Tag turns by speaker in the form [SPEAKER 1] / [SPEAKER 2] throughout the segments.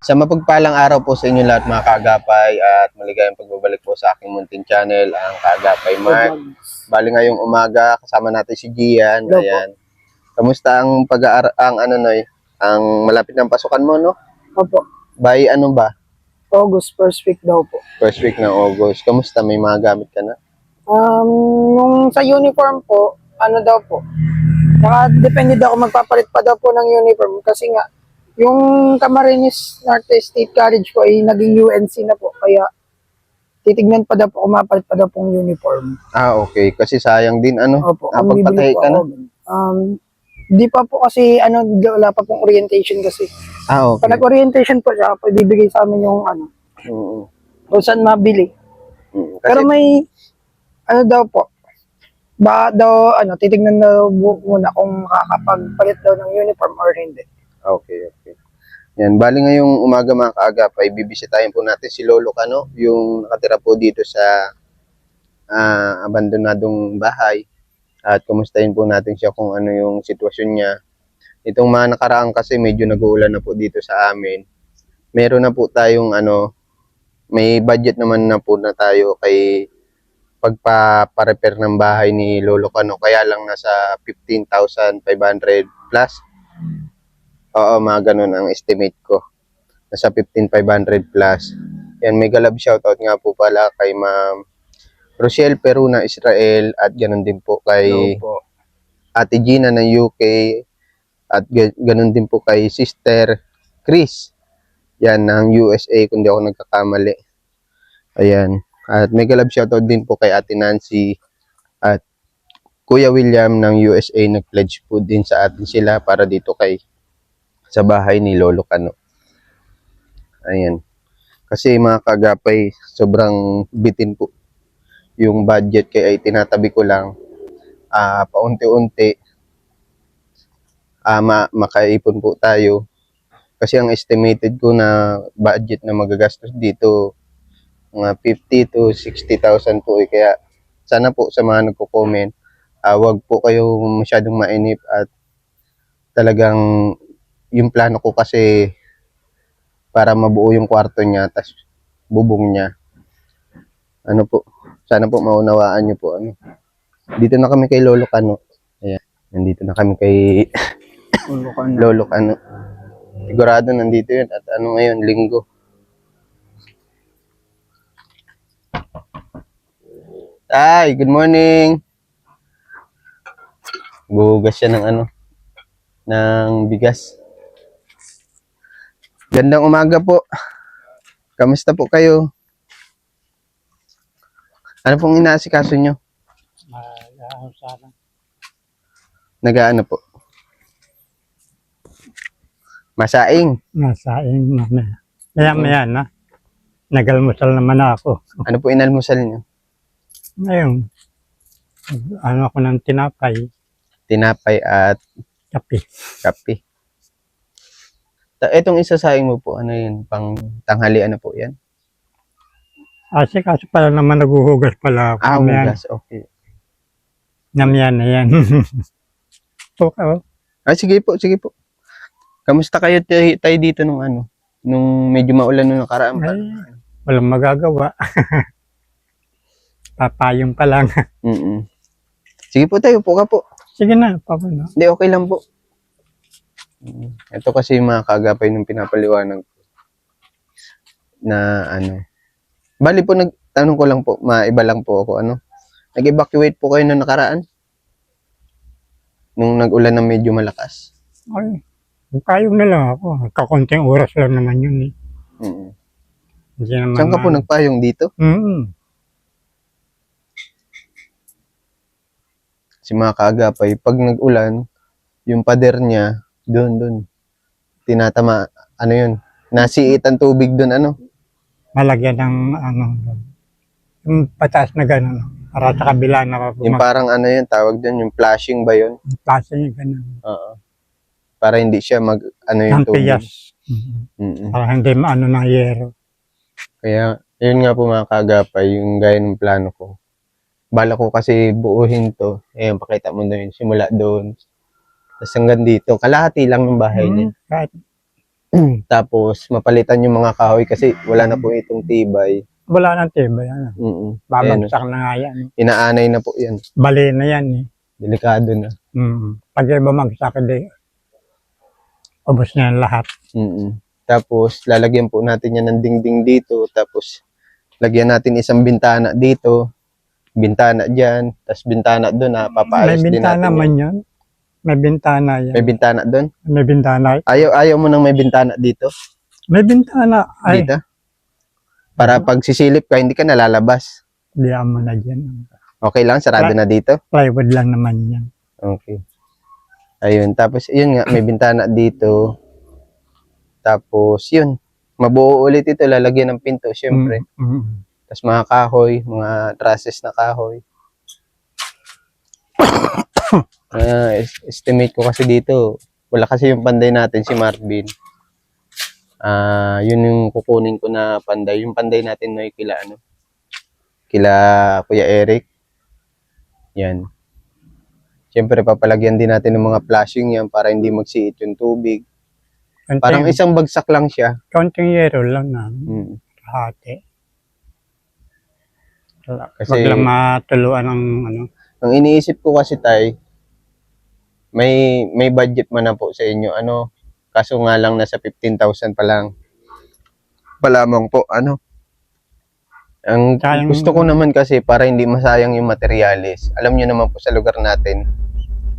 [SPEAKER 1] Sa mapagpalang araw po sa inyo lahat mga kaagapay at maligayang pagbabalik po sa aking munting channel, ang Kaagapay Mark. Bali ngayong umaga, kasama natin si Gian.
[SPEAKER 2] Hello
[SPEAKER 1] Ayan. Kamusta ang ang malapit ng pasukan mo, no?
[SPEAKER 2] Opo.
[SPEAKER 1] By ano ba?
[SPEAKER 2] August, first week daw po.
[SPEAKER 1] First week ng August. Kamusta? May mga gamit ka na?
[SPEAKER 2] Yung sa uniform po, ano daw po, depende daw kung magpapalit pa daw po ng uniform kasi nga, yung Camarines Norte State College po ay naging UNC na po, kaya titignan pa daw po kung mapalit pa daw pong uniform.
[SPEAKER 1] Ah, okay. Kasi sayang din, ano?
[SPEAKER 2] Opo, ang
[SPEAKER 1] Pagpatahi
[SPEAKER 2] bibili po
[SPEAKER 1] ka na?
[SPEAKER 2] ako. Di pa po kasi, wala pa pong orientation kasi.
[SPEAKER 1] Ah,
[SPEAKER 2] Pag
[SPEAKER 1] okay.
[SPEAKER 2] nag-orientation po siya, po ibibigay sa amin yung
[SPEAKER 1] Oo.
[SPEAKER 2] kung saan mabili.
[SPEAKER 1] Kasi,
[SPEAKER 2] Pero may, daw po, titignan daw muna kung makakapagpalit daw ng uniform or hindi.
[SPEAKER 1] okay. Yan, bali ngayong umaga mga kaagapay, bibisitahin po natin si Lolo Kano, yung nakatira po dito sa abandonadong bahay. At kumustahin po natin siya kung ano yung sitwasyon niya. Itong mga nakaraan kasi medyo nag-uulan na po dito sa amin. Meron na po tayong may budget naman na po na tayo kay pagpa-repair ng bahay ni Lolo Kano. Kaya lang nasa 15,500 plus. Oo, mga ganun ang estimate ko. Nasa 15,500 plus. Yan, may galab shoutout nga po pala kay Ma'am Rochelle Peruna Israel at ganun din po kay Ate Gina ng UK at ganun din po kay Sister Chris. Yan, ng USA kung di ako nagkakamali. Ayan. At may galab shoutout din po kay Ate Nancy at Kuya William ng USA. Nag-pledge po din sa atin sila para dito sa bahay ni Lolo Kano. Ayan. Kasi mga kagapay, sobrang bitin po yung budget kaya ay tinatabi ko lang paunti-unti makaipon po tayo. Kasi ang estimated ko na budget na magagastos dito mga 50 to 60,000 po kaya sana po sa mga nagko-comment, wag po kayo masyadong mainip at talagang yung plano ko kasi para mabuo yung kwarto niya tas bubong niya. Sana po maunawaan niyo po Dito na kami kay Lolo Kano. Ayan, nandito na kami kay Lolo Kano. Sigurado nandito yun at ngayon, linggo. Ay, good morning. Buhugas siya ng bigas. Gandang umaga po. Kamusta po kayo? Ano pong inaasikaso nyo? Nag-aano po? Masaing.
[SPEAKER 3] Masaing mamaya. Maya na. Nagalmusal naman ako.
[SPEAKER 1] Ano po inalmusal nyo?
[SPEAKER 3] Ngayon, ako ng tinapay,
[SPEAKER 1] Tinapay at
[SPEAKER 3] kape.
[SPEAKER 1] kape. Itong isasaing mo po, ano yun? Pang tanghalian na po yan?
[SPEAKER 3] Kaso pala naman naguhugas pala ako.
[SPEAKER 1] Hugas. Okay.
[SPEAKER 3] Namyan na yan. Okay.
[SPEAKER 1] Sige po. Kamusta kayo tayo dito nung medyo maulan nung nakaraan pa?
[SPEAKER 3] Ay, walang magagawa. Papayong pa lang.
[SPEAKER 1] Sige po tayo, upo ka po.
[SPEAKER 3] Sige na, papa na.
[SPEAKER 1] Hindi, okay lang po. Ito kasi mga kaagapay ng pinapaliwanag ko na Bali po, tanong ko lang po, maiba lang po ako, nag-evacuate po kayo nung nakaraan? Nung nag-ulan na medyo malakas?
[SPEAKER 3] Ay, payong na lang ako. Kakunting oras lang naman yun eh. Hindi naman
[SPEAKER 1] Saan ka po nagpayong dito? Si mga kaagapay, pag nag-ulan, yung pader niya, doon, tinatama, yun, nasiit ang tubig doon,
[SPEAKER 3] Malagyan ng yung pataas na gano'n. Para sa kabila na
[SPEAKER 1] yung parang yun, tawag doon, yung flashing ba yun?
[SPEAKER 3] Klase niya gano'n.
[SPEAKER 1] Oo. Para hindi siya yung
[SPEAKER 3] Ng
[SPEAKER 1] tubig.
[SPEAKER 3] tiyas. Para hindi maano ng yero.
[SPEAKER 1] Kaya, yun nga po mga kaagapay, yung gaya ng plano ko. Bala ko kasi buuhin to. Ayan, pakita mo na yun. Simula doon. Tapos hanggang dito. Kalahati lang ng bahay niya.
[SPEAKER 3] Kahit
[SPEAKER 1] Tapos mapalitan yung mga kahoy kasi wala na po itong tibay.
[SPEAKER 3] Wala nang tibay. Ano.
[SPEAKER 1] Ayan,
[SPEAKER 3] Babagsak na nga yan.
[SPEAKER 1] inaanay na po yan.
[SPEAKER 3] Bali na yan eh.
[SPEAKER 1] Delikado na.
[SPEAKER 3] Pag bumagsak, di, ubos na yan lahat.
[SPEAKER 1] Tapos lalagyan po natin yan ng dingding dito. Tapos lagyan natin isang bintana dito. Bintana dyan. Tapos bintana doon na
[SPEAKER 3] May
[SPEAKER 1] papaayos din
[SPEAKER 3] bintana
[SPEAKER 1] natin
[SPEAKER 3] man
[SPEAKER 1] yan.
[SPEAKER 3] yun. May bintana yan.
[SPEAKER 1] May bintana doon?
[SPEAKER 3] May bintana.
[SPEAKER 1] Ayaw mo nang may bintana dito?
[SPEAKER 3] May bintana. Ay,
[SPEAKER 1] Dito? Para pag sisilip ka, hindi ka nalalabas.
[SPEAKER 3] diyan mo na dyan.
[SPEAKER 1] Okay lang, sarado na dito?
[SPEAKER 3] Plywood lang naman yan.
[SPEAKER 1] Okay. Ayun, tapos yun nga, may bintana dito. Tapos yun, mabuo ulit ito, lalagyan ng pinto, syempre. Tapos mga kahoy, mga trusses na kahoy. Estimate ko kasi dito, wala kasi yung panday natin, si Marvin. Yun yung kukunin ko na panday. Yung panday natin na kila ano? Kila Kuya Eric. Yan. Siyempre, papalagyan din natin ng mga flashing yan para hindi magsiit yung tubig. Parang isang bagsak lang siya.
[SPEAKER 3] Kaunting yero lang na. Hati.
[SPEAKER 1] Kasi,
[SPEAKER 3] wag lang matuluan ng ano.
[SPEAKER 1] ang iniisip ko kasi may budget man na po sa inyo. Ano, kaso nga lang nasa 15,000 pa lang. Palamang po, ano. Ang
[SPEAKER 3] Sayang.
[SPEAKER 1] gusto ko naman kasi para hindi masayang yung materyales. Alam niyo naman po sa lugar natin,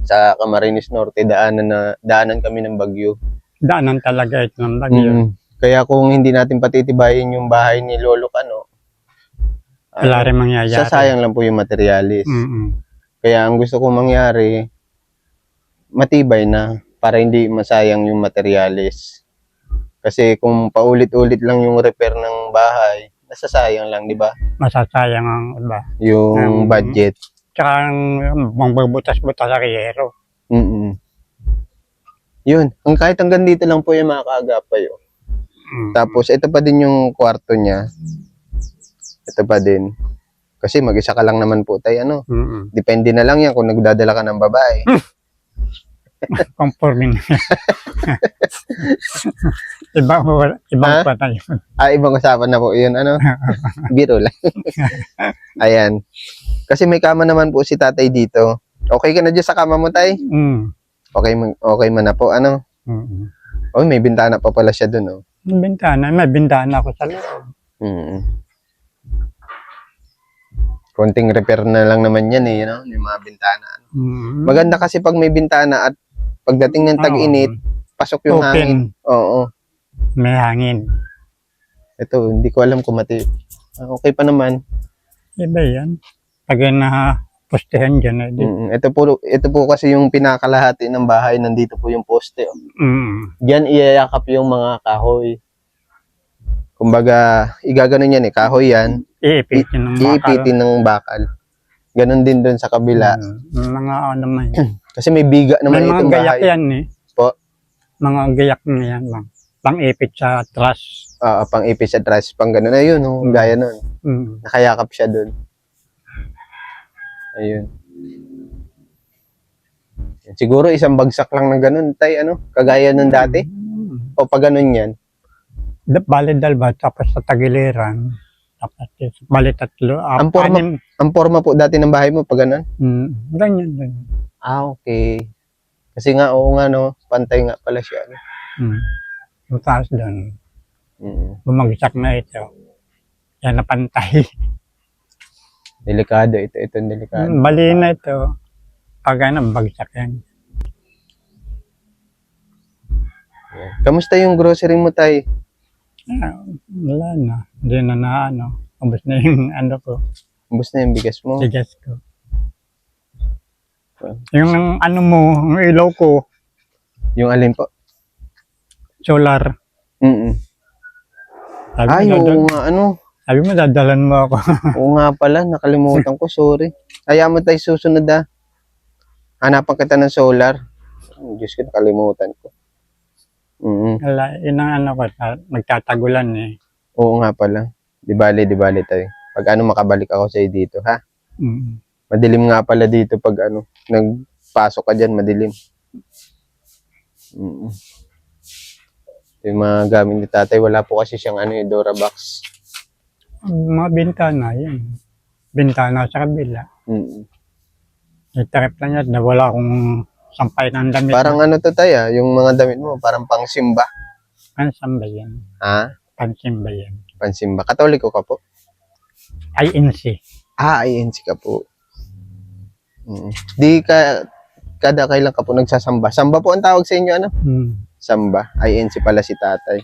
[SPEAKER 1] sa Camarines Norte, daanan kami ng bagyo.
[SPEAKER 3] Daanan talaga ito ng bagyo.
[SPEAKER 1] Kaya kung hindi natin patitibayin yung bahay ni Lolo Kano,
[SPEAKER 3] Wala rin mangyayari.
[SPEAKER 1] sasayang lang po yung materyales. Kaya ang gusto kong mangyari, matibay na para hindi masayang yung materyales. Kasi kung paulit-ulit lang yung repair ng bahay, nasasayang lang, di ba?
[SPEAKER 3] Masasayang ang iba.
[SPEAKER 1] Yung budget.
[SPEAKER 3] Tsaka magbubutas-butas sa yero.
[SPEAKER 1] Yun. Kahit hanggang dito lang po yung mga kaagapay. Tapos, ito pa din yung kwarto niya. Ito pa din. Kasi mag-isa ka lang naman po tayo, ano? Depende na lang yan kung nagdadala ka ng babae.
[SPEAKER 3] Conforming. ibang pa na yun.
[SPEAKER 1] Ibang usapan na po yun, ano? Biro lang. Ayan. Kasi may kama naman po si tatay dito. Okay ka na dyan sa kama mo, tay? Okay man na po, ano? Oh, may bintana pa pala siya dun, oh.
[SPEAKER 3] May bintana ako sa loob.
[SPEAKER 1] Konting repair na lang naman yan, eh, you know? Yung mga bintana. Maganda kasi pag may bintana at pagdating ng tag-init, pasok yung
[SPEAKER 3] Open.
[SPEAKER 1] hangin. Oo.
[SPEAKER 3] May hangin.
[SPEAKER 1] Ito, hindi ko alam kung okay pa naman.
[SPEAKER 3] Iba yan. Pag na-postehan dyan.
[SPEAKER 1] Ito po kasi yung pinakalahati ng bahay. Nandito po yung poste. Oh. Diyan iyayakap yung mga kahoy. Kumbaga, igaganon yan eh. Kahoy yan. Iipitin ng bakal. Ganon din doon sa kabila.
[SPEAKER 3] Mga ano naman.
[SPEAKER 1] Kasi may biga naman
[SPEAKER 3] may mga
[SPEAKER 1] itong
[SPEAKER 3] gayak
[SPEAKER 1] bahay.
[SPEAKER 3] yan eh.
[SPEAKER 1] Po?
[SPEAKER 3] Mga gayak na yan lang. Pang-ipit sa truss.
[SPEAKER 1] Pang ipit sa truss. Pang ganon. Ayun, oh, gaya nun. Nakayakap siya doon. Ayun. Siguro isang bagsak lang ng ganun, tay, ano? Kagaya ng dati? O pag ganun yan?
[SPEAKER 3] Bali dalawa, tapos sa tagiliran. Tapos bali tatlo.
[SPEAKER 1] Ang forma po dati ng bahay mo, pag ganun?
[SPEAKER 3] Ganyan.
[SPEAKER 1] Okay. Kasi nga, oo nga, no? Pantay nga pala siya. No?
[SPEAKER 3] Mataas doon. Bumagsak na ito. Yan na pantay.
[SPEAKER 1] Delikado ito. Ito delikado.
[SPEAKER 3] Bali na ito. Pag bagsak yan.
[SPEAKER 1] Yeah. Kamusta yung grocery mo, tay?
[SPEAKER 3] Wala na. Hindi na ano. Ubus na yung ano ko.
[SPEAKER 1] Ubus na yung bigas mo?
[SPEAKER 3] Bigas ko. Yung ano mo, yung ilaw ko.
[SPEAKER 1] Yung alin po?
[SPEAKER 3] Solar.
[SPEAKER 1] Ay, oo nga, ano?
[SPEAKER 3] Sabi mo, dadalan mo ako.
[SPEAKER 1] Oo nga pala, nakalimutan ko, sorry. Kaya mo tayo susunod hanapan kita ng solar. Diyos ko, nakalimutan ko.
[SPEAKER 3] Wala, yun ang ano ko, nagtatagulan eh.
[SPEAKER 1] Oo nga pala. Di bali tayo. Pag makabalik ako sa'yo dito, ha? Madilim nga pala dito pag nagpasok ka dyan, madilim. Yung mga gamit ni tatay, wala po kasi siyang ano yung Durabox.
[SPEAKER 3] Ang mga bintana, yan. Bintana sa kabila.
[SPEAKER 1] Mm.
[SPEAKER 3] Itarip lang yan, na wala akong sampay ng damit.
[SPEAKER 1] Parang ano to tayo, yung mga damit mo, parang pang simba.
[SPEAKER 3] Pansamba yan.
[SPEAKER 1] Ha?
[SPEAKER 3] Pansimba yan.
[SPEAKER 1] Pansimba. Katoliko ka po?
[SPEAKER 3] INC.
[SPEAKER 1] INC ka po. Mm. Di ka, kada kailan ka po nagsasamba? Samba po ang tawag sa inyo, ano? Samba. INC pala si tatay.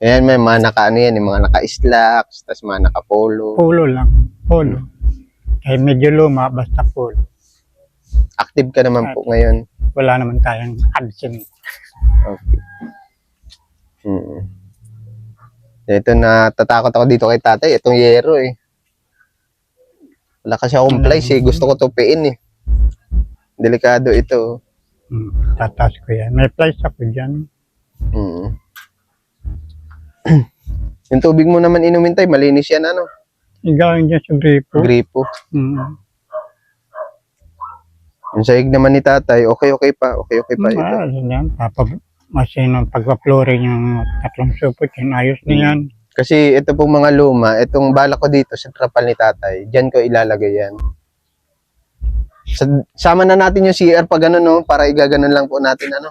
[SPEAKER 1] Ayan, may mga naka-ano yan, yung mga naka-slacks, tas mga naka-polo.
[SPEAKER 3] Polo lang. Polo. Eh, medyo luma, basta polo.
[SPEAKER 1] Active ka naman po ngayon.
[SPEAKER 3] Wala naman tayong absent.
[SPEAKER 1] Okay. Mm. Ito, natatakot ako dito kay tatay. Itong yero eh. Wala kasi akong plies eh. Gusto ko tupiin eh. Delikado ito.
[SPEAKER 3] Tatas ko yan. May place ako dyan.
[SPEAKER 1] Mm. Yung tubig mo naman inumin tayo, malinis yan ano?
[SPEAKER 3] Igawin dyan sa gripo.
[SPEAKER 1] Gripo. Yung sahig naman ni tatay, okay pa. Okay pa ito.
[SPEAKER 3] Yan. Masinong pagpa-flooring yung tatlong supot, yung ayos na yan.
[SPEAKER 1] Kasi ito pong mga luma, itong bala ko dito sa trapal ni tatay, dyan ko ilalagay yan. Sama na natin yung CR pag ano, no? Para igaganon lang po natin ano.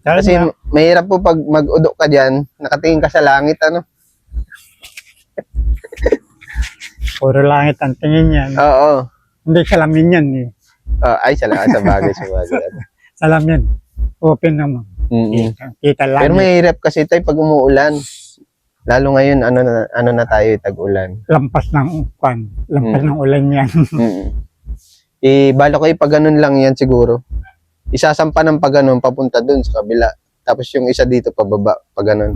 [SPEAKER 1] Kasi mahirap po pag mag-udok ka dyan, nakatingin ka sa langit ano.
[SPEAKER 3] Puro langit ang tingin yan.
[SPEAKER 1] Oo.
[SPEAKER 3] Hindi salamin yan eh.
[SPEAKER 1] Ay, sa bagay.
[SPEAKER 3] Salamin. Open naman. Kita langit.
[SPEAKER 1] Pero mahirap kasi tayo pag umuulan. Lalo ngayon, ano na tayo, tag-ulan.
[SPEAKER 3] Lampas ng upan. Lampas ng ulan yan.
[SPEAKER 1] Bala ko pag ganun lang yan siguro. Isasampa ng pag ganun, papunta dun sa kabila. Tapos yung isa dito, pababa, pag ganun.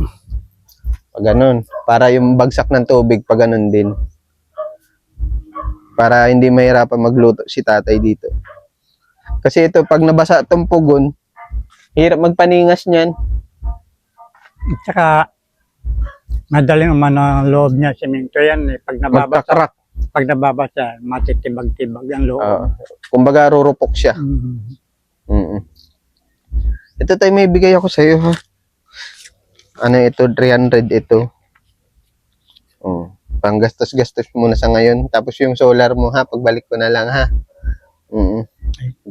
[SPEAKER 1] Pag ganun. Para yung bagsak ng tubig, pag ganun din. Para hindi mahirapan magluto si tatay dito. Kasi ito, pag nabasa itong pugon, hirap magpaningas niyan.
[SPEAKER 3] At saka, madaling umano ang loob niya, simento yan eh. Pag nababasa, matitibag-tibag ang loob.
[SPEAKER 1] Kumbaga, rurupok siya. Ito tayo, may bigay ako sa iyo ha. Ano ito? 300 ito. Panggastos-gastos muna sa ngayon. Tapos yung solar mo ha, pagbalik ko na lang ha.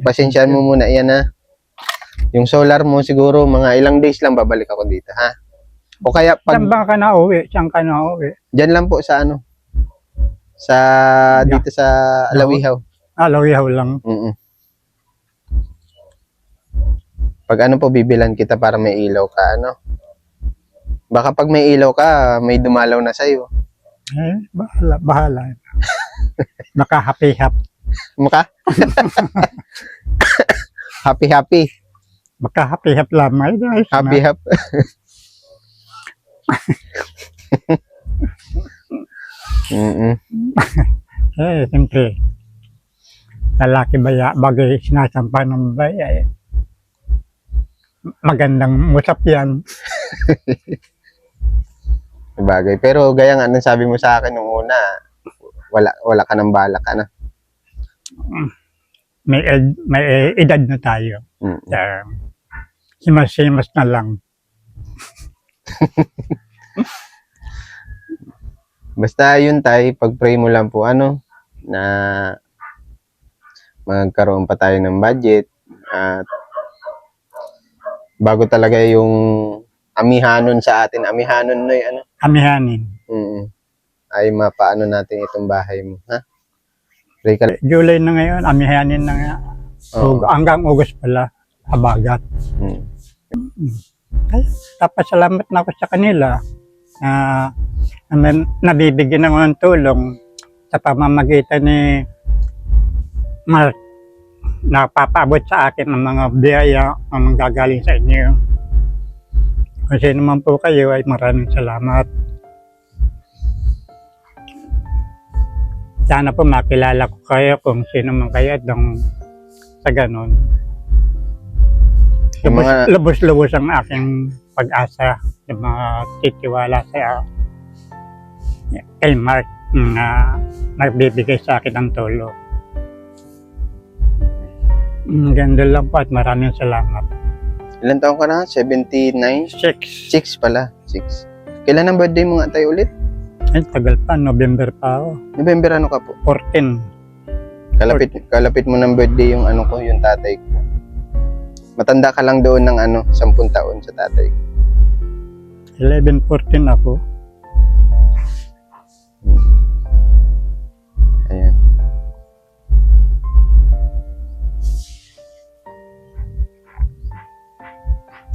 [SPEAKER 1] Pasensyaan mo muna yan ha. Yung solar mo siguro mga ilang days lang babalik ako dito ha. O kaya pag...
[SPEAKER 3] Saan ba ka na uwi? Saan ka na uwi?
[SPEAKER 1] Diyan lang po sa ano. Dito sa Alawihaw.
[SPEAKER 3] Alawihaw lang.
[SPEAKER 1] Pag ano po, bibilan kita para may ilaw ka, ano? Baka pag may ilaw ka, may dumalaw na sa'yo.
[SPEAKER 3] Bahala. Maka-happy-hap.
[SPEAKER 1] Maka? Happy-happy.
[SPEAKER 3] Maka-happy-hap lamay.
[SPEAKER 1] Happy-hap.
[SPEAKER 3] Siyempre. Lalaki bagay sinasampa ng babae. Magandang musap yan.
[SPEAKER 1] Bagay. Pero gaya nga, anong sabi mo sa akin nung una, wala ka ng balak, ano?
[SPEAKER 3] May edad na tayo. Himas-himas na lang.
[SPEAKER 1] Basta yun tayo, pag-pray mo lang po, ano, na magkaroon pa tayo ng budget at bago talaga yung amihanon sa atin, amihanon no ano?
[SPEAKER 3] Amihanin.
[SPEAKER 1] Ay mapaano natin itong bahay mo, ha? Pray ka.
[SPEAKER 3] July na ngayon, amihanin na nga. Hanggang August pala, habagat. Tapos salamat na ako sa kanila. Nabibigyan ako ng tulong sa pamamagitan ni Mark. Napapaabot sa akin ng mga biyaya ang gagaling sa inyo. Kung sino man po kayo ay maraming salamat. Sana po makilala ko kayo kung sino man kayo sa ganon. Lubos-lubos ang aking pag-asa sa mga titiwala sa kay Mark na nagbibigay sa akin ng tulong. Ganda lang po at maraming salamat.
[SPEAKER 1] Ilan taong ka na? 79?
[SPEAKER 3] 6.
[SPEAKER 1] 6 pala. 6. Kailan ang birthday mo nga tayo ulit?
[SPEAKER 3] Ay, tagal pa. November pa ako.
[SPEAKER 1] November ano ka po?
[SPEAKER 3] 14.
[SPEAKER 1] Kalapit mo ng birthday yung ano ko, yung tatay ko. Matanda ka lang doon ng 10 taon sa tatay ko.
[SPEAKER 3] 11, 14 ako.
[SPEAKER 1] Ayan.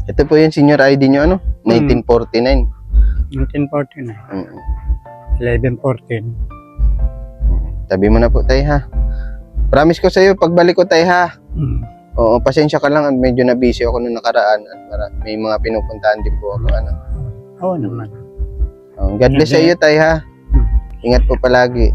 [SPEAKER 1] Ito po yung senior ID nyo, 1949.
[SPEAKER 3] 1949.
[SPEAKER 1] Mm.
[SPEAKER 3] 11, 14.
[SPEAKER 1] Tabi mo na po, tay, ha? Promise ko sa'yo, pagbalik ko, tay, ha?
[SPEAKER 3] Mm.
[SPEAKER 1] Oo, pasensya ka lang. Medyo na-busy ako nung nakaraan. At may mga pinupuntahan din po ako,
[SPEAKER 3] Oo naman.
[SPEAKER 1] God bless sa iyo, tay, ha? Ingat po palagi.